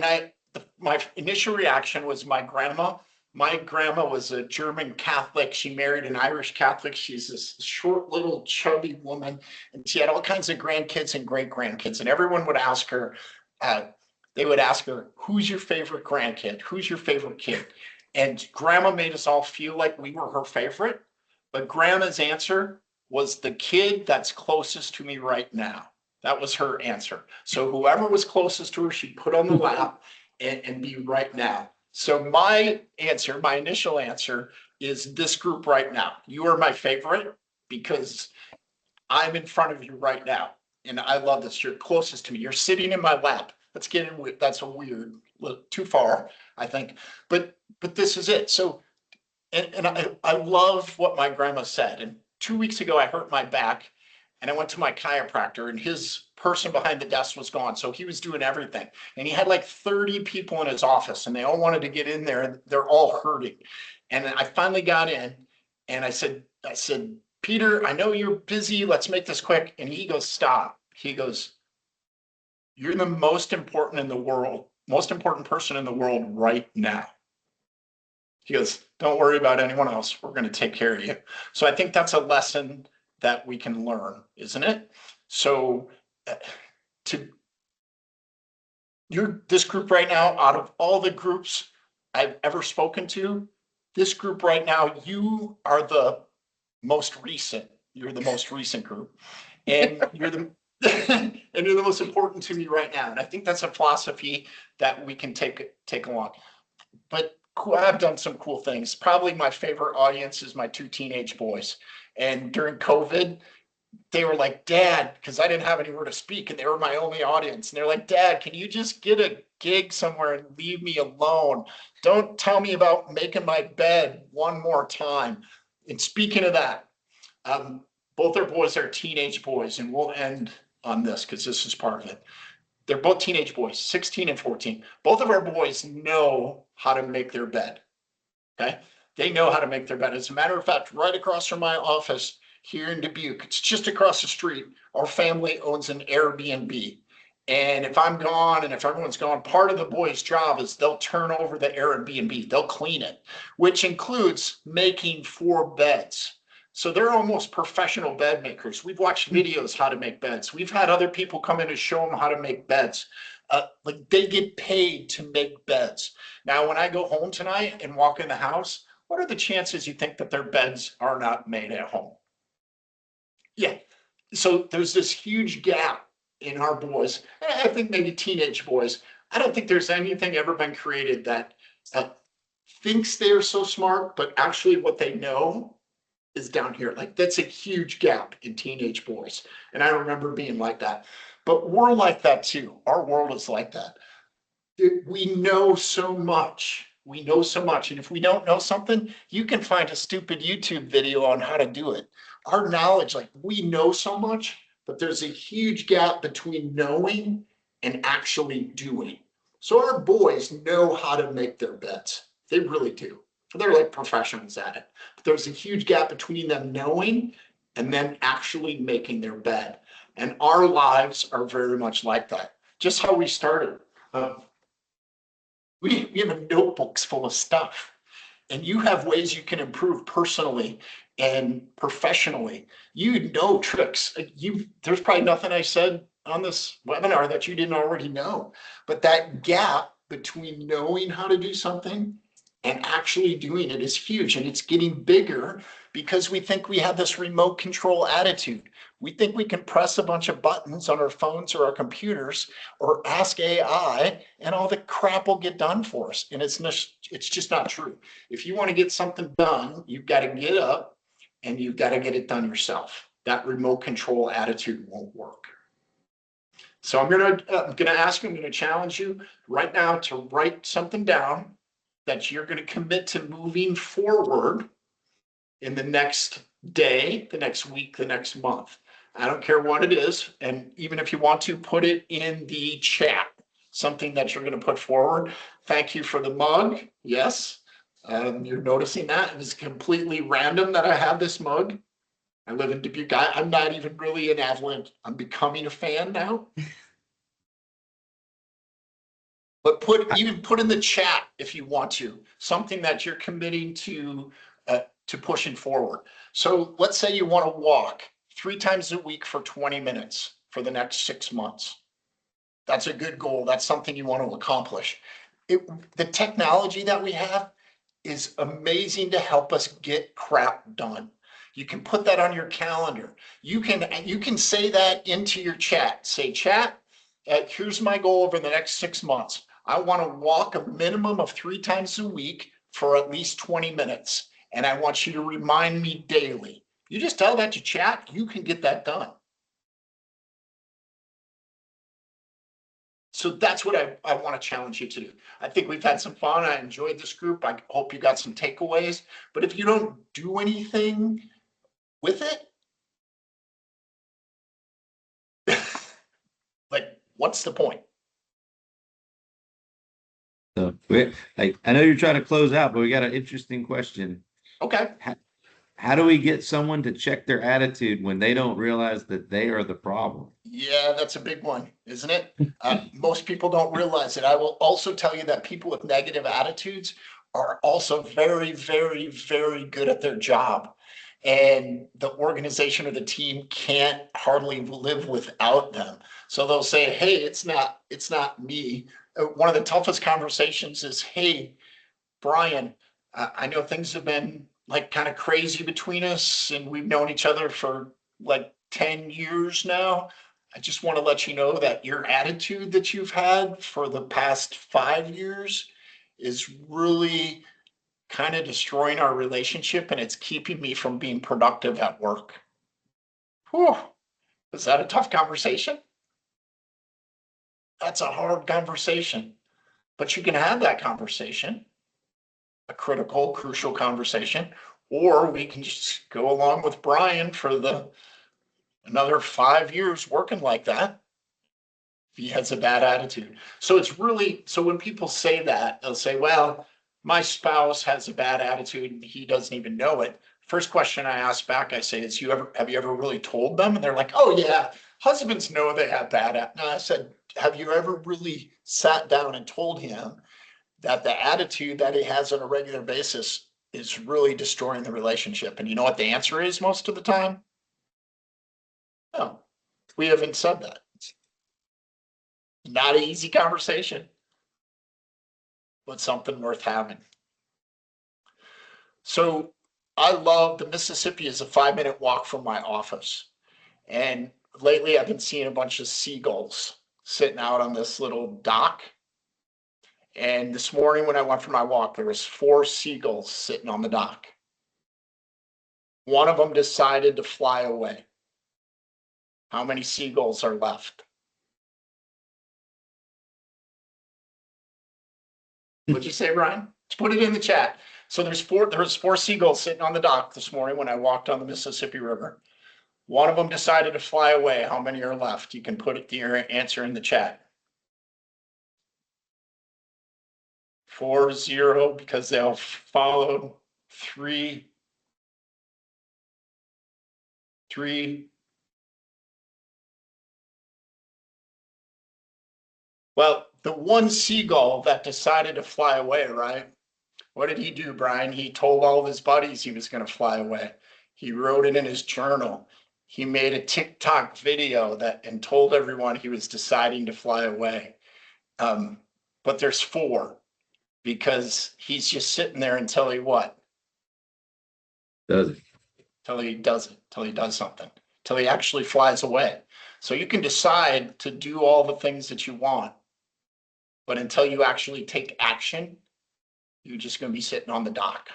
my initial reaction was my grandma. My grandma was a German Catholic. She married an Irish Catholic. She's this short, little, chubby woman, and she had all kinds of grandkids and great grandkids. And everyone would ask her, they would ask her, who's your favorite grandkid? Who's your favorite kid? And grandma made us all feel like we were her favorite. But grandma's answer was the kid that's closest to me right now. That was her answer. So whoever was closest to her, she'd put on the lap and be right now. So my initial answer is this group right now. You are my favorite because I'm in front of you right now. And I love this. You're closest to me. You're sitting in my lap. Let's get in with, that's a weird, too far, I think. But this is it. So, and I love what my grandma said. And 2 weeks ago, I hurt my back. And I went to my chiropractor, and his person behind the desk was gone. So he was doing everything. And he had like 30 people in his office, and they all wanted to get in there, and they're all hurting. And I finally got in, and I said, Peter, I know you're busy. Let's make this quick. And he goes, stop. He goes, you're the most important person in the world right now. He goes, don't worry about anyone else. We're going to take care of you. So I think that's a lesson that we can learn, isn't it? So this group right now, out of all the groups I've ever spoken to, this group right now, you are the most recent. You're the most recent group, and you're the most important to me right now. And I think that's a philosophy that we can take along. but I've done some cool things. Probably my favorite audience is my 2 teenage boys. And during COVID, they were like, Dad, because I didn't have anywhere to speak and they were my only audience. And they're like, Dad, can you just get a gig somewhere and leave me alone? Don't tell me about making my bed one more time. And speaking of that, both our boys are teenage boys, and we'll end on this because this is part of it. They're both teenage boys, 16 and 14. Both of our boys know how to make their bed. Okay. They know how to make their bed. As a matter of fact, right across from my office here in Dubuque, it's just across the street, our family owns an Airbnb. And if I'm gone and if everyone's gone, part of the boys' job is they'll turn over the Airbnb, they'll clean it, which includes making 4 beds. So they're almost professional bed makers. We've watched videos how to make beds. We've had other people come in and show them how to make beds. Like they get paid to make beds. Now, when I go home tonight and walk in the house, what are the chances you think that their beds are not made at home? Yeah. So there's this huge gap in our boys. I think maybe teenage boys. I don't think there's anything ever been created that thinks they're so smart, but actually what they know is down here. Like that's a huge gap in teenage boys. And I remember being like that. But we're like that too. Our world is like that. We know so much. We know so much. And if we don't know something, you can find a stupid YouTube video on how to do it. Our knowledge, like we know so much, but there's a huge gap between knowing and actually doing. So our boys know how to make their beds. They really do. They're like professionals at it. But there's a huge gap between them knowing and then actually making their bed. And our lives are very much like that. Just how we started. We have notebooks full of stuff. And you have ways you can improve personally and professionally. You know tricks. There's probably nothing I said on this webinar that you didn't already know. But that gap between knowing how to do something and actually doing it is huge, and it's getting bigger because we think we have this remote control attitude. We think we can press a bunch of buttons on our phones or our computers or ask AI and all the crap will get done for us. And it's just not true. If you want to get something done, you've got to get up and you've got to get it done yourself. That remote control attitude won't work. So I'm going to challenge you right now to write something down that you're going to commit to moving forward in the next day, the next week, the next month. I don't care what it is. And even if you want to put it in the chat, something that you're going to put forward. Thank you for the mug. Yes. You're noticing that it was completely random that I have this mug. I live in Dubuque. I'm not even really an Avalanche. I'm becoming a fan now. But put in the chat if you want to, something that you're committing to pushing forward. So let's say you want to walk 3 times a week for 20 minutes for the next 6 months. That's a good goal. That's something you want to accomplish. The technology that we have is amazing to help us get crap done. You can put that on your calendar. You can say that into your chat. Say, chat, here's my goal over the next 6 months. I want to walk a minimum of 3 times a week for at least 20 minutes. And I want you to remind me daily. You just tell that to chat, you can get that done. So that's what I want to challenge you to do. I think we've had some fun. I enjoyed this group. I hope you got some takeaways. But if you don't do anything with it, like, what's the point? So I know you're trying to close out, but we got an interesting question. Okay. How do we get someone to check their attitude when they don't realize that they are the problem? Yeah, that's a big one, isn't it? Most people don't realize it. I will also tell you that people with negative attitudes are also very, very, very good at their job. And the organization or the team can't hardly live without them. So they'll say, hey, it's not me. One of the toughest conversations is, hey, Brian, I know things have been like kind of crazy between us and we've known each other for like 10 years now. I just want to let you know that your attitude that you've had for the past 5 years is really kind of destroying our relationship, and it's keeping me from being productive at work. Whew. Is that a tough conversation? That's a hard conversation, but you can have that conversation, a critical, crucial conversation, or we can just go along with Brian for another 5 years working like that. If he has a bad attitude. So it's really, so when people say that, they'll say, well, my spouse has a bad attitude and he doesn't even know it. First question I ask back, I say, have you ever really told them? And they're like, oh yeah, husbands know they have bad attitude. No, I said, have you ever really sat down and told him that the attitude that he has on a regular basis is really destroying the relationship? And you know what the answer is most of the time? No, we haven't said that. Not an easy conversation, but something worth having. So I love the Mississippi is a 5-minute walk from my office. And lately I've been seeing a bunch of seagulls sitting out on this little dock. And this morning when I went for my walk, there was 4 seagulls sitting on the dock. One of them decided to fly away. How many seagulls are left? What'd you say, Brian? Let's put it in the chat. So there was 4 seagulls sitting on the dock this morning when I walked on the Mississippi River. One of them decided to fly away. How many are left? You can put your answer in the chat. 4, 0, because they'll follow 3, 3. Well, the one seagull that decided to fly away, right? What did he do, Brian? He told all of his buddies he was going to fly away. He wrote it in his journal. He made a TikTok video and told everyone he was deciding to fly away. But there's 4 because he's just sitting there until he what? Does it? Till he does it, till he does something, till he actually flies away. So you can decide to do all the things that you want, but until you actually take action, you're just going to be sitting on the dock.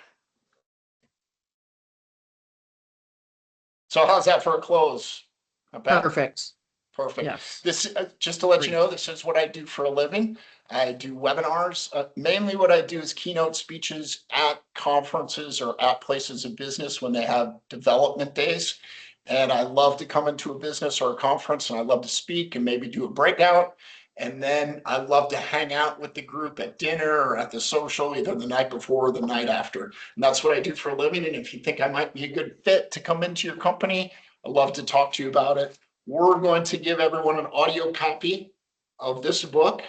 So how's that for a close? Not bad? Perfect. Perfect. Yes. This just to let you know, this is what I do for a living. I do webinars. Mainly what I do is keynote speeches at conferences or at places of business when they have development days. And I love to come into a business or a conference and I love to speak and maybe do a breakout. And then I love to hang out with the group at dinner or at the social, either the night before or the night after. And that's what I do for a living. And if you think I might be a good fit to come into your company, I'd love to talk to you about it. We're going to give everyone an audio copy of this book.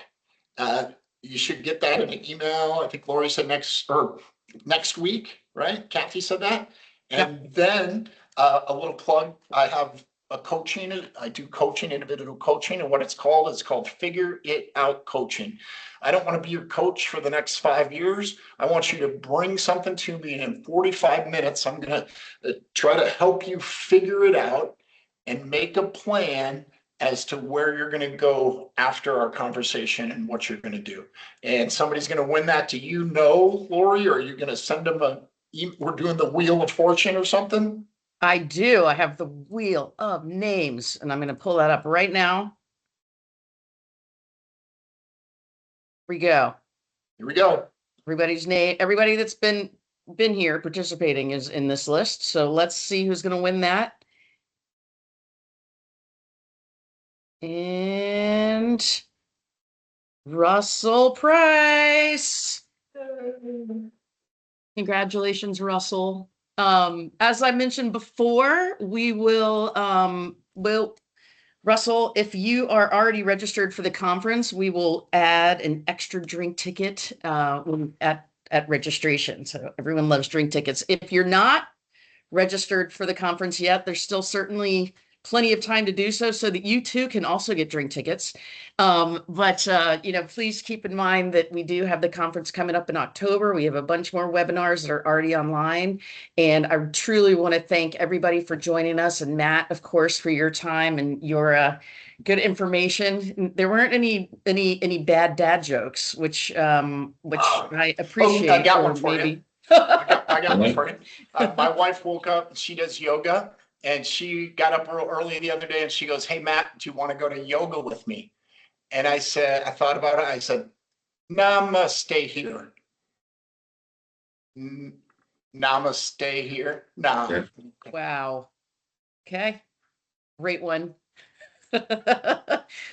You should get that in an email. I think Lori said next week, right? Kathy said that. And then a little plug. I have a coaching. I do coaching, individual coaching, and what it's called Figure It Out Coaching. I don't want to be your coach for the next 5 years. I want you to bring something to me, and in 45 minutes, I'm going to try to help you figure it out and make a plan as to where you're going to go after our conversation and what you're going to do. And somebody's going to win that. Do you know, Lori, or are you going to send them we're doing the Wheel of Fortune or something? I do. I have the Wheel of Names, and I'm going to pull that up right now. Here we go. Here we go. Everybody's name, everybody that's been here participating is in this list. So let's see who's going to win that. And Russell Price. Congratulations, Russell. As I mentioned before, we will, Russell, if you are already registered for the conference, we will add an extra drink ticket at registration. So everyone loves drink tickets. If you're not registered for the conference yet, there's still certainly plenty of time to do so that you too can also get drink tickets. You know, please keep in mind that we do have the conference coming up in October. We have a bunch more webinars that are already online. And I truly want to thank everybody for joining us, and Matt, of course, for your time and your good information. There weren't any bad dad jokes, which I appreciate. I got one for you. I got one for you. My wife woke up and she does yoga, and she got up real early the other day and she goes, "Hey Matt, do you want to go to yoga with me?" And I said, I thought about it. I said, "Namaste here." Namaste here. Nah. Okay. Wow. Okay. Great one.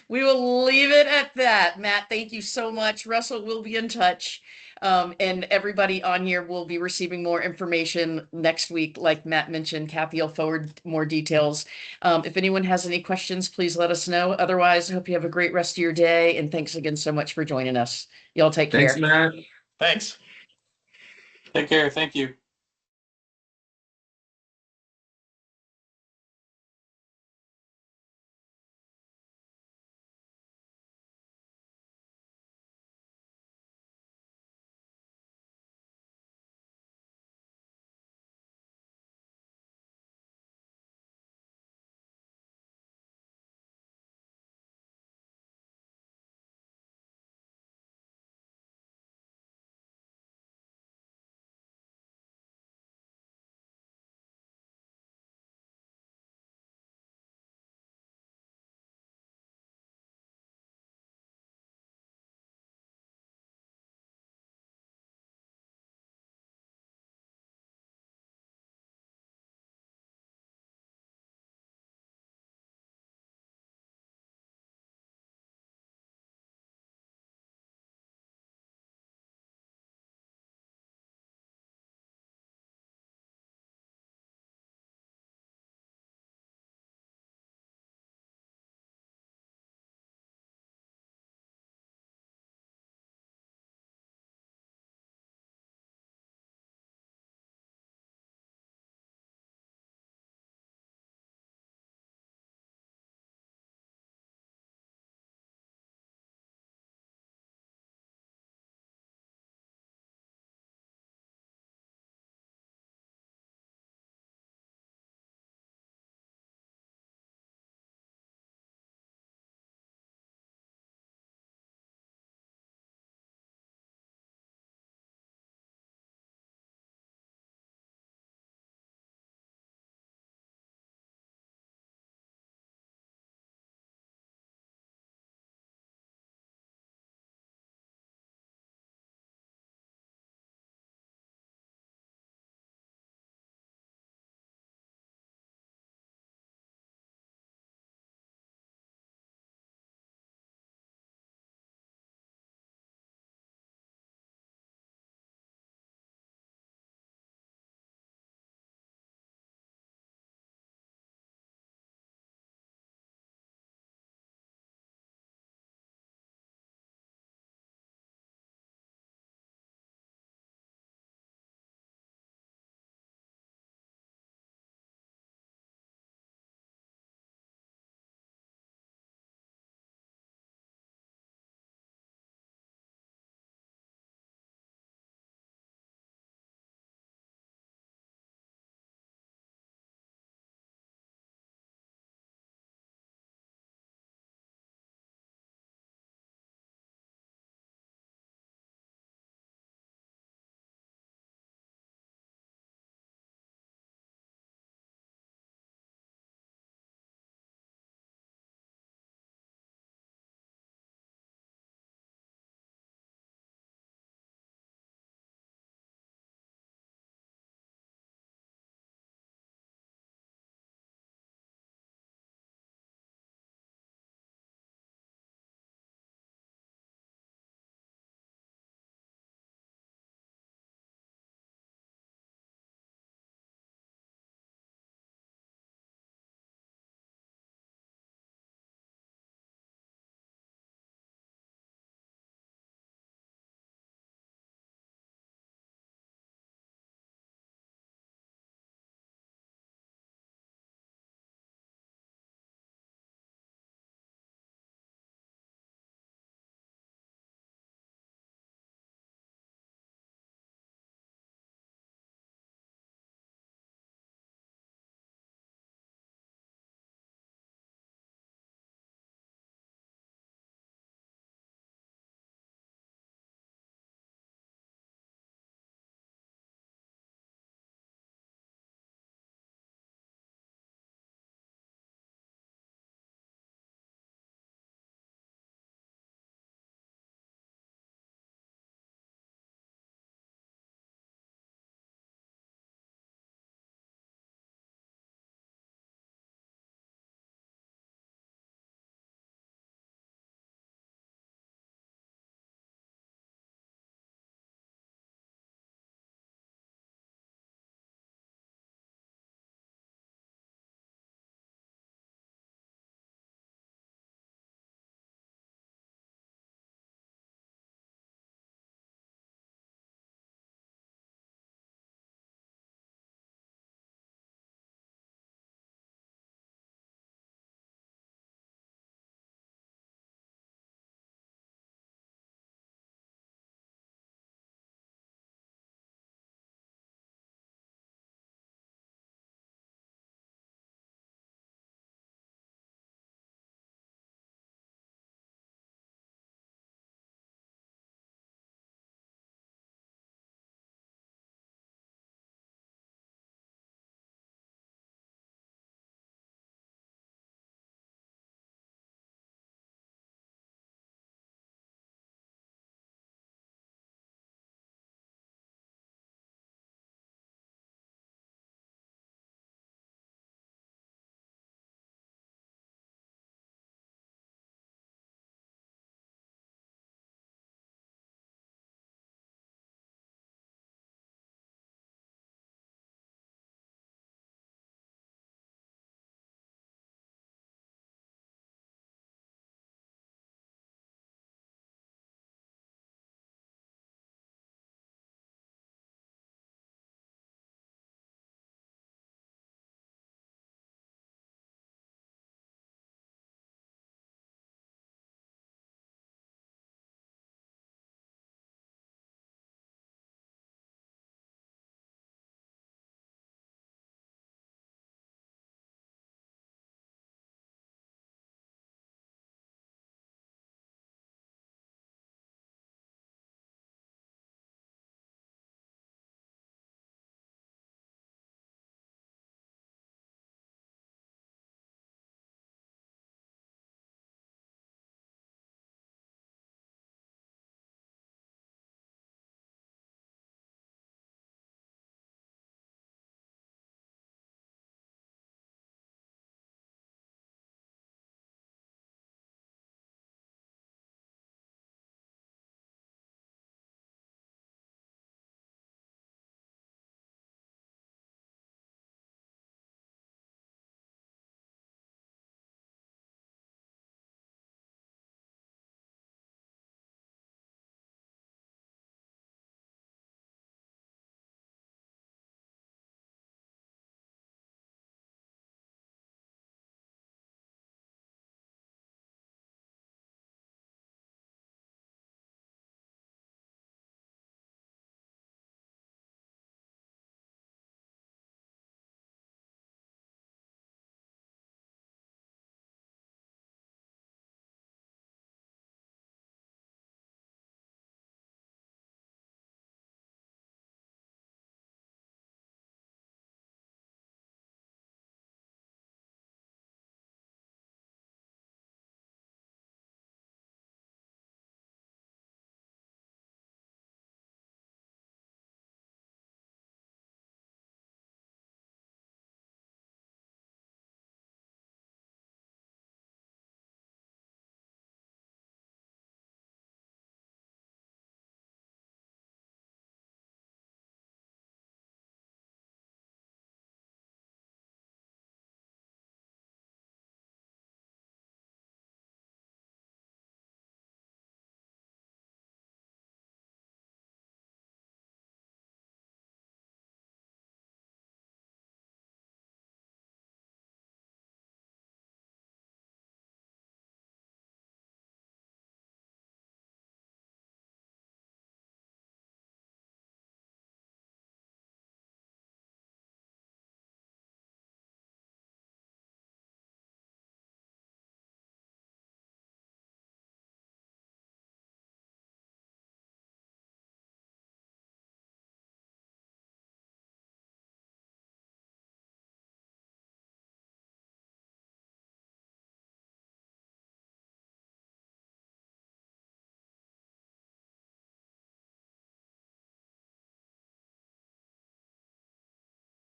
We will leave it at that. Matt, thank you so much. Russell, will be in touch. And everybody on here will be receiving more information next week. Like Matt mentioned, Kathy will forward more details. If anyone has any questions, please let us know. Otherwise, I hope you have a great rest of your day. And thanks again so much for joining us. Y'all take care. Thanks, Matt. Thanks. Take care. Thank you.